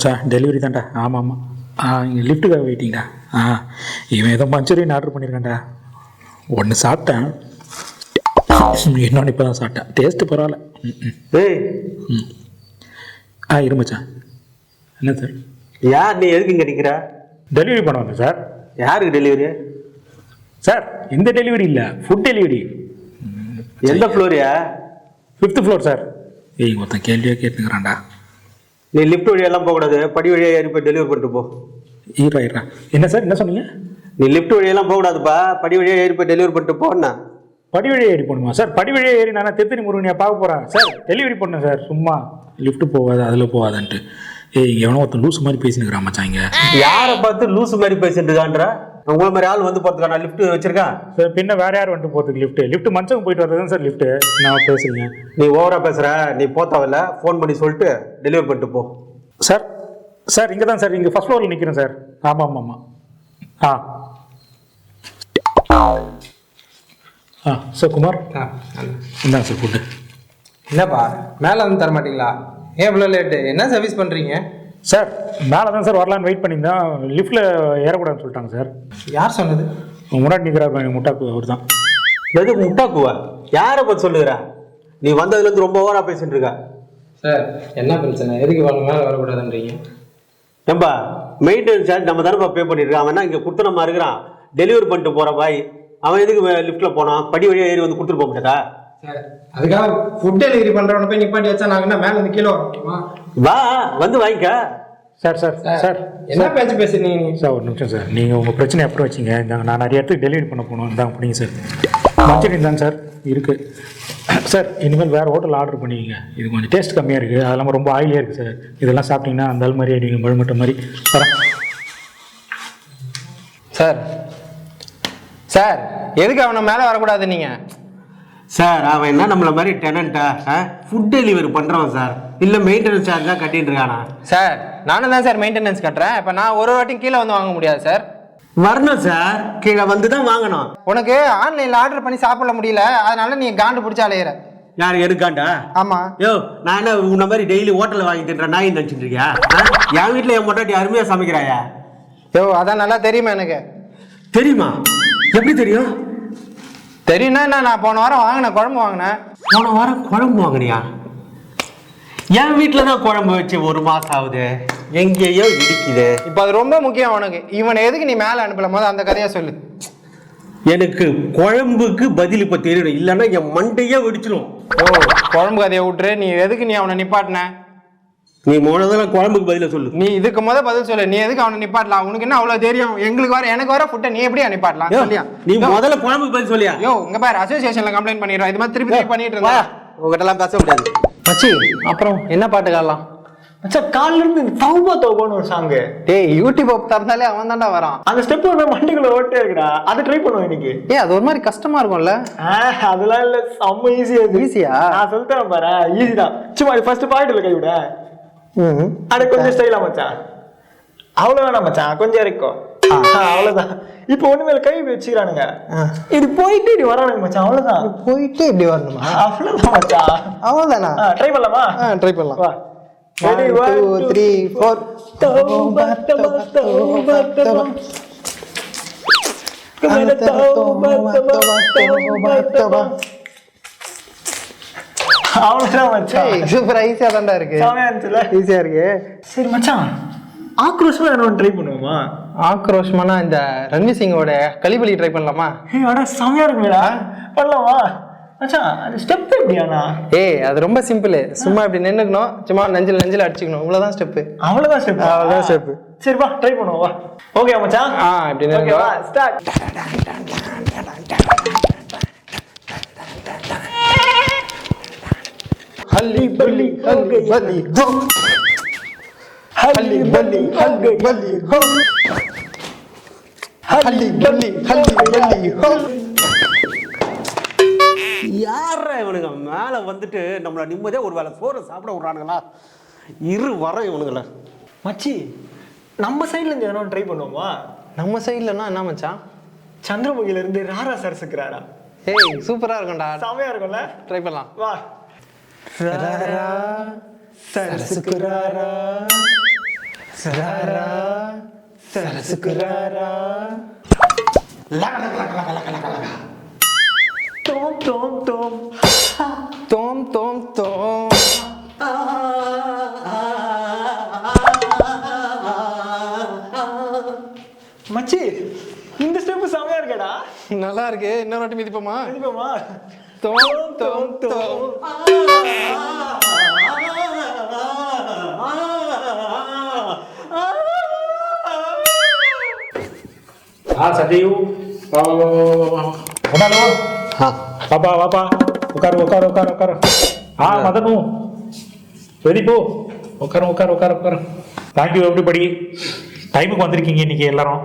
மச்சான் டெலிவரி தான்டா. ஆமாம் ஆமாம். இங்கே லிஃப்ட்டுக்காக வெயிட்டிங்கடா. இவன் ஏதோ மஞ்சூரியன் ஆர்டர் பண்ணியிருக்கான்டா. ஒன்று சாப்பிட்டேன், இன்னொன்று இப்போ தான் சாப்பிட்டேன். டேஸ்ட்டு பரவாயில்ல. ஏய் இரு மச்சான். என்ன சார்? யார் நீ எதுக்கு இங்கே நிற்கிற? டெலிவரி பண்ண வந்தேன் சார். யாருக்கு டெலிவரி? சார் இந்த டெலிவரி இல்லை, ஃபுட் டெலிவரி. எந்த ஃப்ளோரியா? 5th floor sir. ஒருத்தன் கேள்வியாக கேட்டுக்கிறான்டா. நீ லிஃப்ட் வழியெல்லாம் போகக்கூடாது, படி வழியாக ஏறி போய் டெலிவரி பண்ணிட்டு போ. ஈரா என்ன சார், என்ன சொன்னீங்க? நீ லிஃப்ட் வழியெல்லாம் போகக்கூடாதுப்பா, படி வழியாக ஏறி போய் டெலிவரி பண்ணிட்டு போண்ணா. படி வழியாக ஏறி போகணுமா சார்? படி வழியாக ஏறி நான் திருத்தணி முருகனையா பார்க்க போகிறேன் சார். டெலிவரி பண்ணேன் சார். சும்மா லிஃப்ட்டு போகாது, அதில் போகாதான்ட்டு. எவனோ ஒருத்தன் லூஸ் மாதிரி பேசினுக்கிறான் மச்சான். இங்கே யாரை பார்த்து லூஸ் மாதிரி பேசிட்டு இருக்கான்ற? உங்களை மாதிரி ஆள் வந்து போகிறதுக்கா நான் லிஃப்ட் வச்சிருக்கேன் சார்? பின்ன வேற யார் வந்துட்டு போகிறதுக்கு லிஃப்ட் மனுஷங்க போயிட்டு வரது தான் சார் லிஃப்ட்டு. நான் பேசுறீங்க, நீ ஓவரா பேசுற. நீ போத்தாவில்ல, ஃபோன் பண்ணி சொல்லிட்டு டெலிவரி பண்ணிட்டு போ. சார் சார் இங்கே தான் சார், இங்கே ஃபர்ஸ்ட் ஃப்ளோரில் நிற்கிறேன் சார். ஆமாம் ஆமாம் சார். குமார் இந்தாங்க சார் ஃபுட்டு. என்னப்பா மேலே வந்து தர மாட்டீங்களா? ஏன் இவ்வளோ லேட்டு? என்ன சர்வீஸ் பண்ணுறீங்க? சார் மேலே தான் சார் வரலான்னு வெயிட் பண்ணியிருந்தேன். லிஃப்ட்டில் ஏறக்கூடாதுன்னு சொல்லிட்டாங்க சார். யார் சொன்னது? முன்னாடி நிற்கிறார் முட்டாக்கு, அவர் தான். எது முட்டாக்குவா? யாரை பார்த்து சொல்லுகிறா? நீ வந்ததுலேருந்து ரொம்ப ஓவரா பேசிட்டு இருக்கா. சார் என்ன பிரச்சனை? எதுக்கு மேலே வரக்கூடாதுன்றீங்க? ஏம்பா மெயின்டெனன்ஸ் சார்ஜ் நம்ம தானே பே பண்ணிருக்கான். அவன் என்ன இங்கே குடுத்தனமா இருக்கிறான்? டெலிவரி பண்ணிட்டு போகிற பாய் அவன் எதுக்கு லிஃப்ட்டில் போனான்? படி வழியாக ஏறி வந்து கொடுத்துட்டு போக முடியாதா? சார் அதுக்காக ஃபுட் டெலிவரி பண்ணுறவன போய் நிப்பாட்டி வச்சா நாங்கள் என்ன மேலே வந்து கீழே வர முடியுமா? வா வந்து வாங்கிக்க. சார் சார் சார் என்ன பேச்சு பேசுறீங்க சார்? ஒரு நிமிஷம் சார். நீங்கள் உங்கள் பிரச்சனை அப்புறம் வச்சிங்க. இந்தாங்க, நான் நிறைய இடத்துக்கு டெலிவரி பண்ண போகணும். இந்தாங்க பிடிங்க சார். மஞ்சள் தாங்க சார் இருக்குது சார். இனிமேல் வேறு ஹோட்டல் ஆர்டர் பண்ணிக்கங்க. இது கொஞ்சம் டேஸ்ட் கம்மியாக இருக்குது, அது இல்லாமல் ரொம்ப ஆயிலியாக இருக்குது சார். இதெல்லாம் சாப்பிட்டீங்கன்னா அந்த ஆள் மாதிரி ஆகிடுவீங்க, மழுமட்ட மாதிரி. வரேன் சார். சார் எதுக்கு அவனை மேலே வரக்கூடாது நீங்கள்? சார் அவன் என்ன நம்மள மாதிரி டெனண்டா? ஃபுட் டெலிவரி பண்ணுறவன் சார், இல்லை மெயின்டெனன்ஸ் சார்ஜ் தான் கட்டிட்டு இருக்கானா? சார் நானும் தான் சார் மெயின்டெனன்ஸ் கட்டுறேன். இப்போ நான் ஒரு வாட்டியும் கீழே வந்து வாங்க முடியாது சார். வரணும் சார், கீழே வந்து தான் வாங்கணும். உனக்கு ஆன்லைனில் ஆர்டர் பண்ணி சாப்பிட முடியல, அதனால நீ காண்டு பிடிச்சி அலையிற. யார் எடுக்காண்டா? ஆமாம். யோ நான் என்ன உன்ன மாதிரி டெய்லி ஹோட்டலில் வாங்கி தின்றேன் நாய் நினச்சிட்டு இருக்கியா? என் வீட்டில் என் மொட்டாட்டி அருமையாக சமைக்கிறாயா? யோ அதான் நல்லா தெரியுமா எனக்கு. தெரியுமா? எப்படி தெரியும்? தெரியும்னா என்ன, நான் போன வாரம் வாங்கினேன், குழம்பு வாங்கினேன். போன வாரம் குழம்பு வாங்கினியா? என் வீட்டில் தான் குழம்பு வச்சு 1 மாதம் ஆகுது, எங்கேயோ இடிக்குது. இப்போ அது ரொம்ப முக்கியம் உனக்கு. இவனை எதுக்கு நீ மேலே அனுப்பலாம் போது அந்த கதையை சொல்லு. எனக்கு குழம்புக்கு பதில் இப்போ தெரியணும், இல்லைன்னா என் மண்டையே வெடிச்சிடும். ஓ குழம்பு கதையை விட்டுரு. நீ எதுக்கு நீ அவனை நிப்பாட்டின? நீ முதல்ல குழம்புக்கு பதில சொல்லு. நீ இதுக்கு பதில் சொல்லு. நீ எதுக்கு அவனை நிப்பாட்டலாம்? உனக்கு என்ன அவ்வளோ தெரியும்? எங்களுக்கு வர எனக்கு வர ஃபுட்டை நீ எப்படி நிப்பாட்டலாம் சொல்லியா? நீ முதல்ல குழம்புக்கு பதில் சொல்லியா? யோ இங்க பாரு, அசோசியேஷன்ல கம்ப்ளைண்ட் பண்ணிடுறோம். இது மாதிரி திருப்பி பண்ணிட்டு இருந்தா உங்ககிட்ட எல்லாம் பேச முடியாது. மச்சி அப்புறம் என்ன பாட்டு காணலாம்? மச்சா காலில இருந்து தௌபா தௌபான்னு ஒரு சாங். டேய் யூடியூப் திறந்தாலே அவன் தான்டா வரான். அந்த ஸ்டெப் ஒரு மண்டிக்குள்ள ஓட்டே இருக்குடா, அதை ட்ரை பண்ணுவோம் இன்னைக்கு. அது ஒரு மாதிரி கஷ்டமா இருக்கும்ல? அதெல்லாம் இல்ல, செம்ம ஈஸியா. ஈஸியா? நான் சொல்லித்தரேன் பாரு, ஈஸி தான். சும்மா ஃபர்ஸ்ட் பாயிண்ட்ல கை விட, அட கொஞ்சம் ஸ்டைலா மச்சான். அவ்வளவுதானா மச்சான், கொஞ்சம் இருக்கும். அவ்வளவுதான். இப்போ ஒண்ணு மேல கை வச்சுக்கிறானுங்க, இது போயிட்டு இப்படி வரானுங்க மச்சான். அவ்வளவுதான். போயிட்டு இப்படி வரணுமா? அவ்வளவுதான் மச்சான். அவ்வளவுதானா? ட்ரை பண்ணலாமா? ட்ரை பண்ணலாம். வா. 1 2 3 4. தௌபா தௌபா தௌபா தௌபா அவ்வளவுதான் மச்சான். சூப்பரா ஈஸியா தான்டா இருக்கு. ஈஸியா இருக்கு. சரி மச்சான், ஆக்ரோஷமா என்ன ட்ரை பண்ணுவோமா? ஆக்ரோஷமானா இந்த ரன்வீர் சிங்கோட கலிபலி ட்ரை பண்ணலாமா? அட செமையா இருக்குடா, பண்ணலாமா மச்சான்? அது ஸ்டெப் எப்படியானா? அது ரொம்ப சிம்பிள். சும்மா இப்படி நின்னுக்கணும், சும்மா நெஞ்சில் அடிச்சுக்கணும், இவ்வளவுதான் ஸ்டெப். அவ்வளவுதான் ஸ்டெப். அவ்வளவுதான் ஸ்டெப். சரி வா ட்ரை பண்ணுவோம், வா. ஓகே மச்சான், இப்படி நின்னு வா ஸ்டார்ட். ஹல்லி பல்லி ஹல்லி பல்லி ஹோ, ஹல்லி பல்லி ஹல்லி பல்லி ஹோ, ஹல்லி பல்லி ஹல்லி பல்லி ஹோ. யார இவனுங்க மேலே வந்துட்டு நம்மளை நிம்மதியாக ஒரு வேளை சோறு சாப்பிட விட்றானுங்களா? வர இவனுங்கள. மச்சி நம்ம சைட்ல இருந்து எதனா ட்ரை பண்ணுவோமா? நம்ம சைட்லன்னா என்ன மச்சான்? சந்திரமுகில இருந்து ராரா சரசுக்குறாரா. சூப்பரா இருக்கும்டா, செமையா இருக்கும்ல? ட்ரை பண்ணலாம். வா. ராரா சரசுக்குறாரா சராரா சரசுக்குராரா தோம் தோம் தோம் தோம் தோம் தோம். மச்சி இந்த ஸ்டெப் செமையா இருக்கடா. நல்லா இருக்கு. இன்னொரு வாட்டி மிதிப்போமா? இதுமா தோம் தோம் தோம். சஞ்சய் வா வா வா வா வா குணாலு வாப்பா வாப்பா உட்காரு உட்காரு உட்காரு உட்காரு. மதனு வெதிப்போ உட்காரு உட்காரு உட்காரு உட்காரு. Thank you everybody. டைமுக்கு வந்திருக்கீங்க இன்னைக்கு எல்லாரும்.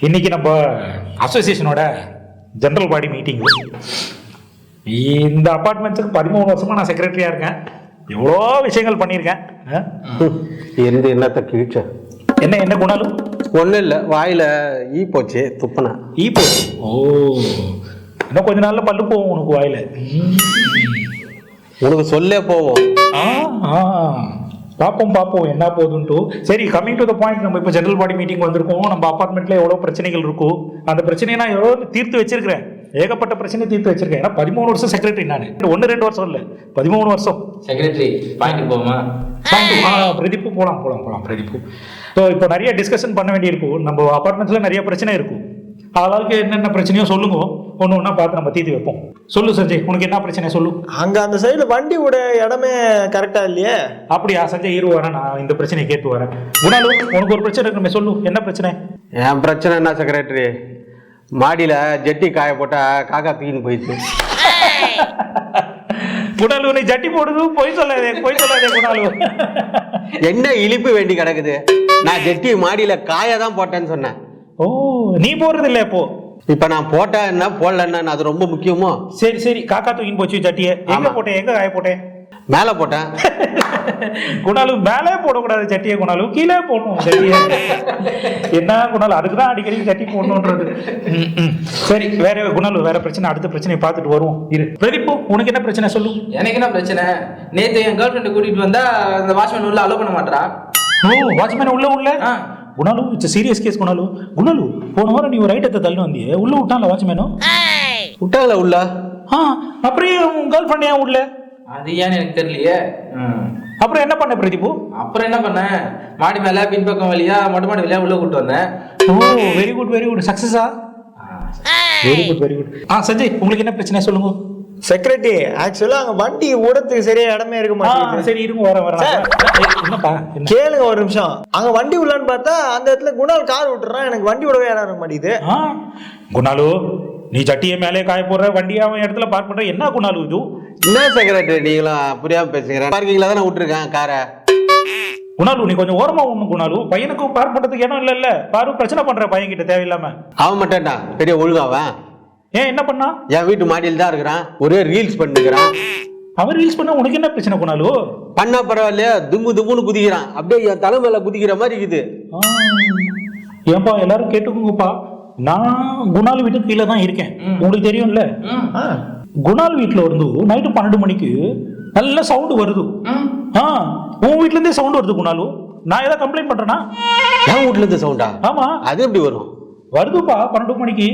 இன்னைக்கு நம்ம அசோசியேஷனோட ஜென்ரல் பாடி மீட்டிங். இந்த அப்பார்ட்மெண்ட்ஸுக்கு 13 வருஷமா நான் செக்ரட்டரியா இருக்கேன். எவ்வளோ விஷயங்கள் பண்ணியிருக்கேன். இருந்து என்னத்த கிழிச்ச? என்ன என்ன குணாலு? ஒன்றும் இல்லை, வாயில் ஈ போச்சு, துப்புனா. ஈ போச்சு. ஓ, இன்னும் கொஞ்ச நாள்ல பல்லு போவோம் உனக்கு வாயில. உனக்கு சொல்லே போவோம். பார்ப்போம் பார்ப்போம் என்ன போகுதுன்ட்டு. சரி, கம்மிங் டு த பாயிண்ட். நம்ம இப்போ ஜெனரல் பாடி மீட்டிங் வந்திருக்கோம். நம்ம அப்பார்ட்மெண்ட்ல எவ்வளோ பிரச்சனைகள் இருக்கும். அந்த பிரச்சனையை நான் எவ்வளோ தீர்த்து வச்சிருக்கிறேன். ஏகப்பட்ட பிரச்சனை தீர்த்து வச்சிருக்கேன். ஏன்னா 13 வருஷம் செக்ரட்டரி நான். 1-2 வருஷம் இல்லை, 13 வருஷம் செக்ரட்டரி. பாயிண்ட் போமா? பிரதீப்பு போகலாம் போகலாம் போகலாம் பிரதீப்பு. ஸோ இப்போ நிறைய டிஸ்கஷன் பண்ண வேண்டியிருக்கும். நம்ம அப்பார்ட்மெண்ட்ஸ்ல நிறைய பிரச்சனை இருக்கும். ஆளாளுக்கு என்னென்ன பிரச்சனையோ சொல்லுங்க, ஒன்று ஒன்றா பார்த்து நம்ம தீர்த்து வைப்போம். சொல்லு சஞ்சய், உனக்கு என்ன பிரச்சனை சொல்லு. அங்க அந்த சைடுல வண்டி விட இடமே கரெக்டா இல்லையே. அப்படியா சஞ்சய், இரு வரேன், நான் இந்த பிரச்சனையை கேட்டு வரேன். குணாலு, உனக்கு ஒரு பிரச்சனை இருக்கு, சொல்லு என்ன பிரச்சனை? என் பிரச்சனை என்ன செக்ரட்டரி? மாடியில் ஜெட்டி காய போட்டால் காக்கா தூக்கின்னு போயிடுச்சு. குணாலு, நீ ஜட்டி போடுது, பொய் சொல்லாதே பொய் சொல்லாதே குணாலு. என்ன இழிப்பு வேண்டி கிடக்குது? நான் ஜெட்டி மாடியில் காய தான் போட்டேன்னு சொன்னேன். ஓ, நீ போடுறது இல்லை இப்போ? இப்போ நான் போட்டேன் என்ன போடலன்னு அது ரொம்ப முக்கியமோ? சரி சரி, காக்கா தூக்கின்னு போச்சு ஜட்டியை. எங்க போட்டேன், எங்க காய போட்டேன்? மேலே போட்டேன். குணாலு, மேலே போடக்கூடாது ஜட்டியை குணாலு, கீழே போடணும் ஜட்டியை. என்ன குணாலு, அதுக்கு தான் அடிக்கடி ஜட்டி போடணுன்றது. சரி, வேற குணாலு, வேற பிரச்சனை, அடுத்த பிரச்சனையை பார்த்துட்டு வருவோம். இரு பிரதீப்பு, உனக்கு என்ன பிரச்சனை சொல்லு. எனக்கு என்ன பிரச்சனை? நேற்று என் கேர்ள் ஃப்ரெண்டை கூட்டிட்டு வந்தா அந்த வாட்ச்மேன் உள்ள அலோவ் பண்ண மாட்டா. ஓ, வாட்ச்மேன் உள்ள குணாலு, இட்ஸ் சீரியஸ் கேஸ் குணாலு. குணாலு, போன வாரம் நீ ஒரு ஐட்டத்தை தள்ளி வந்தியே, உள்ள விட்டான்ல வாட்ச்மேனும்? விட்டாங்களா உள்ள? அப்படியே உன் கேர்ள் ஃப்ரெண்ட் ஏன் உள்ள? அது ஏன்னு எனக்கு தெரியலையே. அப்புறம் என்ன பண்ண பிரதீப்பு? அப்புறம் என்ன பண்ணேன்? மாடி மேல பின்பக்கம் வழியா மொட்டை மாடி வழியா உள்ள கூட்டு வந்தேன். ஓ, வெரி குட் வெரி குட். சக்சஸா? Very good very good. Sanjay, உங்களுக்கு என்ன பிரச்சனை சொல்லுங்க. செக்ரட்டரி, ஆக்சுவலா அங்க வண்டி ஓடத்துக்கு சரியா இடமே இருக்க மாட்டேங்குது. சரி இருங்க, வரேன். என்னப்பா? கேளுங்க ஒரு நிமிஷம். அங்க வண்டி உள்ளான்னு பார்த்தா அந்த இடத்துல குணால் கார் விட்டுறான். எனக்கு வண்டி விடவே இடம் இருக்க மாட்டேங்குது. குணாலு, நீ சட்டியை மேலே காய போடுற, வண்டியை அவன் இடத்துல பார்க் பண்ற. என்ன குணாலு இது? என்ன செக்ரட்டரி நீங்களும் புரியாம பேசுகிறேன். பார்க்கிங்ல தானே விட்டுருக்கேன் காரை. குணாலு, நீ கொஞ்சம் ஓரமா ஒண்ணு குணாலு. பையனுக்கும் பார்க் பண்றதுக்கு இடம் இல்ல. பாரு, பிரச்சனை பண்ற பையன் கிட்ட தேவையில்லாம. அவன் மட்டும்டா பெரிய ஒழுங்காவன். ஏன், என்ன பண்ணா? என் வீட்டு மாடியில் தான் இருக்கிறான், ஒரே ரீல்ஸ் பண்ணிக்கிறான். அவர் ரீல்ஸ் பண்ணா உனக்கு என்ன பிரச்சனை குணாலு? பண்ணா பரவாயில்லையா, தும்மு தும்முன்னு குதிக்கிறான். அப்படியே என் தலைமையில குதிக்கிற மாதிரி இருக்குது. ஏன்பா, எல்லாரும் கேட்டுக்கோங்கப்பா. நான் குணால் வீட்டுக்கு கீழே தான் இருக்கேன், உங்களுக்கு தெரியும்ல. குணால் வீட்டுல இருந்து நைட்டு 12 மணிக்கு நல்ல சவுண்ட் வருது. உன் வீட்ல இருந்தே சவுண்ட் வருது குணாலு. நான் ஏதாவது கம்ப்ளைண்ட் பண்றேனா? என் வீட்டுல இருந்து சவுண்டா? ஆமா, அது எப்படி வரும்? வருதுப்பா, 12 மணிக்கு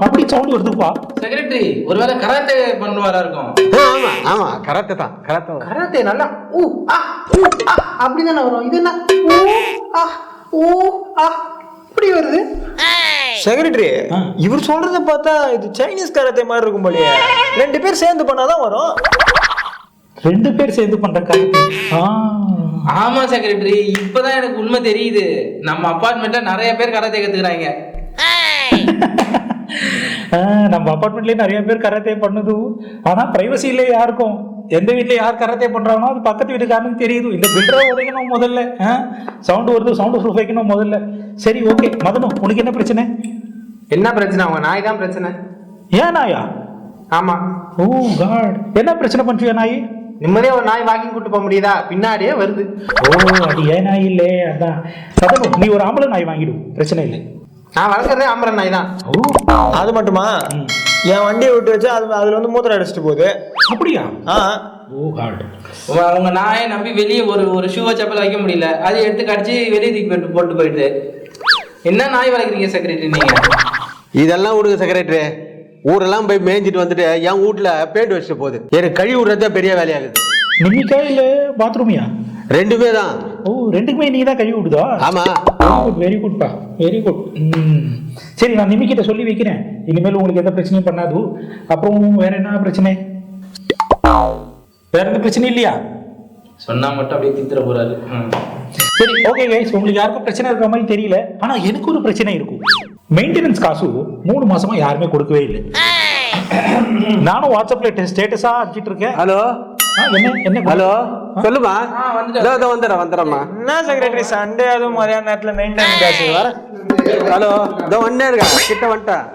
அப்படி சவுண்ட் வருதுப்பா. செக்ரட்டரி, ஒருவேளை கராத்தே பண்ணுவாரா இருக்கும். ஆமா ஆமா, கராத்தே தான். கராத்தே நல்லா அப்படிதானே வரும். இது என்ன இப்படி வருது? செக்ரட்டரி, இவர் சொல்றத பார்த்தா இது சைனீஸ் கராத்தே மாதிரி இருக்கும் போலயே. 2 பேர் சேர்ந்து பண்ணாதான் வரும். 2 பேர் சேர்ந்து பண்ற கராத்தே? ஆமா செக்ரட்டரி, இப்பதான் எனக்கு உண்மை தெரியுது. நம்ம அபார்ட்மெண்ட்ல நிறைய பேர் கராத்தே கத்துக்கிறாங்க. நம்ம அபார்ட்மெண்ட்லயே நிறைய பேர் கராத்தே பண்ணுது. ஆனா பிரைவசி இல்லை யாருக்கும். எந்த வீட்டுல யார் கராத்தே பண்றாங்களோ அது பக்கத்து வீட்டுக்காரனுக்கு தெரியுது. இந்த பில்டரை உதைக்கணும் முதல்ல. சவுண்ட் வருது, சவுண்ட் ப்ரூஃப் வைக்கணும் முதல்ல. சரி, ஓகே. மதனும், உனக்கு என்ன பிரச்சனை? என்ன பிரச்சனை? அவங்க நாய் தான் பிரச்சனை. ஏன் நாயா? ஆமா. ஓ காட், என்ன பிரச்சனை பண்றியா நாய்? நிம்மதியா ஒரு நாய் வாக்கிங் கூட்டு போக முடியுதா? பின்னாடியே வருது. ஓ, அது ஏன் நாய் இல்லே, அதான். மதனும், நீ ஒரு ஆம்பளை நாய் வாங்கிடும், பிரச்சனை இல்லை. நான் வளர்க்கறதே ஆம்பளை நாய் தான். அது மட்டுமா, என் வண்டியை விட்டு வச்சா அதுல வந்து மூத்திரம் அடிச்சுட்டு போகுது. அப்படியா? ஓ காட். உங்க நாயை நம்பி வெளியே ஒரு ஷூவை செப்பல் வைக்க முடியல, அதை எடுத்து கடிச்சு வெளியே தூக்கி போட்டு போயிடுது. என்ன நாய் வளர்க்குறீங்க செக்ரட்டரி நீங்க? இதெல்லாம் விடுங்க செக்ரட்டரி. ஊரெல்லாம் போய் மேய்ஞ்சிட்டு வந்துட்டு என் வீட்டுல பெயிண்ட் வச்சுட்டு போகுது. எனக்கு கழுவி விடுறதே பெரிய வேலையாகுது. நிமிக்கா இல்லை பாத்ரூமியா? ரெண்டுமே தான். ஓ ரெண்டுக்குமே நீங்க தான் கழுவி விடுதா? ஆமா. வெரி குட்பா, வெரி குட். சரி, நான் நிமிக்கிட்ட சொல்லி வைக்கிறேன். இனிமேல் உங்களுக்கு எந்த பிரச்சனையும் பண்ணாது. அப்புறம் வேற என்ன பிரச்சனை? வேற எந்த பிரச்சனை இல்லையா? சொன்னா மட்டும் அப்படியே தித்துற போறாரு. சரி, ஓகே கைஸ், உங்களுக்கு யாருக்கும் பிரச்சனை இருக்கிற மாதிரி தெரியல. ஆனா எனக்கு ஒரு பிரச்சனை இருக்கும். மெயின்டெனன்ஸ் காசு 3 மாசமா யாருமே கொடுக்கவே இல்லை. நானும் வாட்ஸ்அப்ல ஸ்டேட்டஸா அனுப்பிட்டு இருக்கேன். ஹலோ என்ன ஹலோ சொல்லுமா. வந்துட்டேன். வந்துடுறேம்மா. என்ன செக்ரட்டரி சண்டே அதுவும் மதியான நேரத்துல மெயின்டைன் காசு வர? ஹலோ இதோ வந்தே இருக்கா, கிட்ட வந்துட்டேன்.